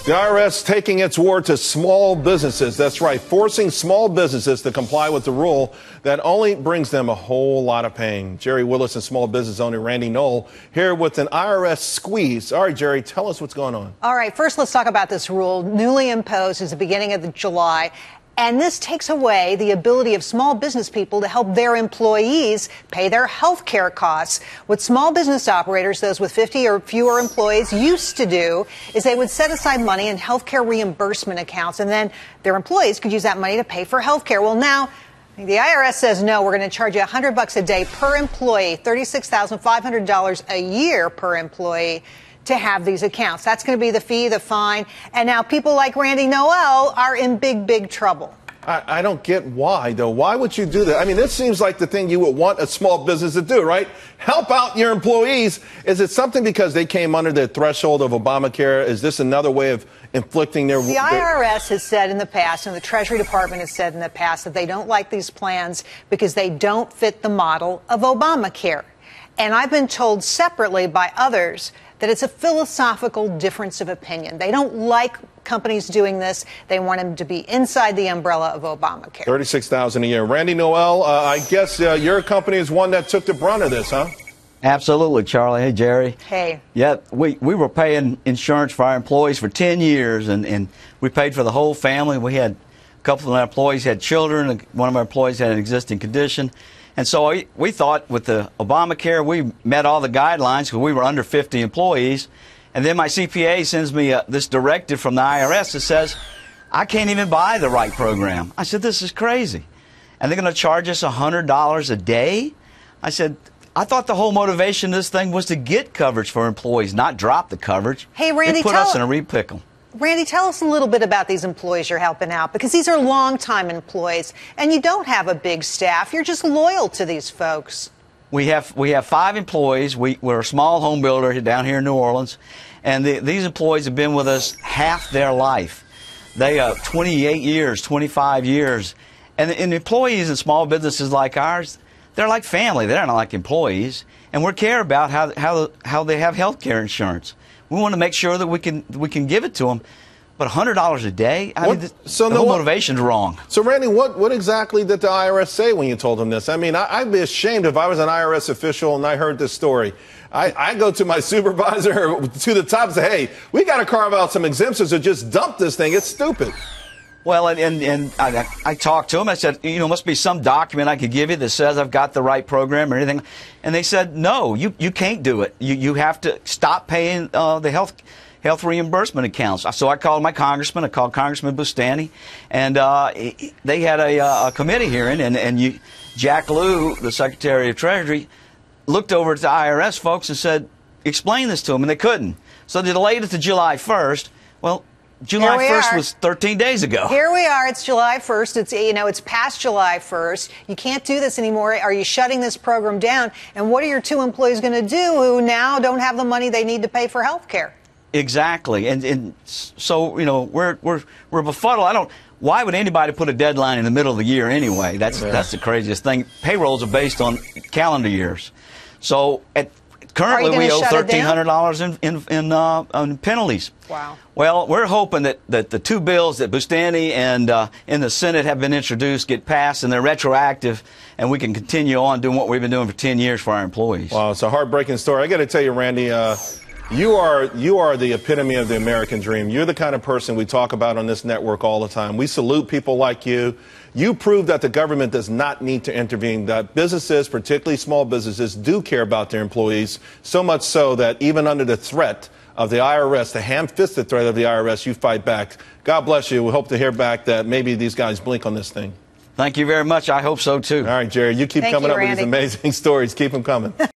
The IRS taking its war to small businesses. That's right, forcing small businesses to comply with the rule that only brings them a whole lot of pain. Gerri, Willis, and small business owner Randy Noel here with an IRS squeeze. All right, Gerri, tell us what's going on. All right, first let's talk about this rule newly imposed at the beginning of July. And this takes away the ability of small business people to help their employees pay their health care costs. What small business operators, those with 50 or fewer employees, used to do is they would set aside money in health care reimbursement accounts, and then their employees could use that money to pay for health care. Well, now the IRS says, no, we're going to charge you $100 a day per employee, $36,500 a year per employee to have these accounts. That's going to be the fee, the fine. And now people like Randy Noel are in big, big trouble. I don't get why, though. Why would you do that? I mean, this seems like the thing you would want a small business to do, right? Help out your employees. Is it something because they came under the threshold of Obamacare? Is this another way of inflicting their... The IRS has said in the past, and the Treasury Department has said in the past, that they don't like these plans because they don't fit the model of Obamacare. And I've been told separately by others that it's a philosophical difference of opinion. They don't like companies doing this. They want them to be inside the umbrella of Obamacare. $36,000 a year. Randy Noel, I guess your company is one that took the brunt of this, huh? Absolutely, Charlie. Hey, Gerri. Hey. Yeah, we were paying insurance for our employees for 10 years, and we paid for the whole family. We had a couple of our employees had children. One of our employees had an existing condition. And so we thought with the Obamacare, we met all the guidelines because we were under 50 employees. And then my CPA sends me this directive from the IRS that says, I can't even buy the right program. I said, this is crazy. And they're going to charge us $100 a day? I said, I thought the whole motivation of this thing was to get coverage for employees, not drop the coverage. Hey, Randy, it put us in a real pickle. Randy, tell us a little bit about these employees you're helping out, because these are longtime employees, and you don't have a big staff. You're just loyal to these folks. We have 5 employees. We're a small home builder down here in New Orleans, and these employees have been with us half their life. They are 28 years, 25 years. And employees in small businesses like ours, they're like family. They're not like employees. And we care about how they have health care insurance. We want to make sure that we can give it to them. But $100 a day? I mean, the whole motivation's wrong. So, Randy, what exactly did the IRS say when you told them this? I mean, I'd be ashamed if I was an IRS official and I heard this story. I go to my supervisor, to the top, and say, hey, we got to carve out some exemptions or just dump this thing. It's stupid. Well, and I talked to them. I said, you know, must be some document I could give you that says I've got the right program or anything. And they said, no, you can't do it. You have to stop paying the health reimbursement accounts. So I called my congressman. I called Congressman Bustani, and they had a committee hearing, and Jack Lew, the Secretary of Treasury, looked over at the IRS folks and said, explain this to them, and they couldn't. So they delayed it to July 1st. Well, July 1st was 13 days ago. Here we are. It's July 1st. It's past July 1st. You can't do this anymore. Are you shutting this program down? And what are your 2 employees going to do who now don't have the money they need to pay for health care? Exactly. And so, you know, we're befuddled. Why would anybody put a deadline in the middle of the year anyway? That's the craziest thing. Payrolls are based on calendar years. So currently, we owe $1,300 in penalties. Wow. Well, we're hoping that the 2 bills that Bustani and in the Senate have been introduced get passed, and they're retroactive, and we can continue on doing what we've been doing for 10 years for our employees. Wow, it's a heartbreaking story. I got to tell you, Randy, you are the epitome of the American dream. You're the kind of person we talk about on this network all the time. We salute people like you. You prove that the government does not need to intervene, that businesses, particularly small businesses, do care about their employees, so much so that even under the threat of the IRS, the ham-fisted threat of the IRS, you fight back. God bless you. We hope to hear back that maybe these guys blink on this thing. Thank you very much. I hope so, too. All right, Gerri, you keep coming up with these amazing stories. Keep them coming.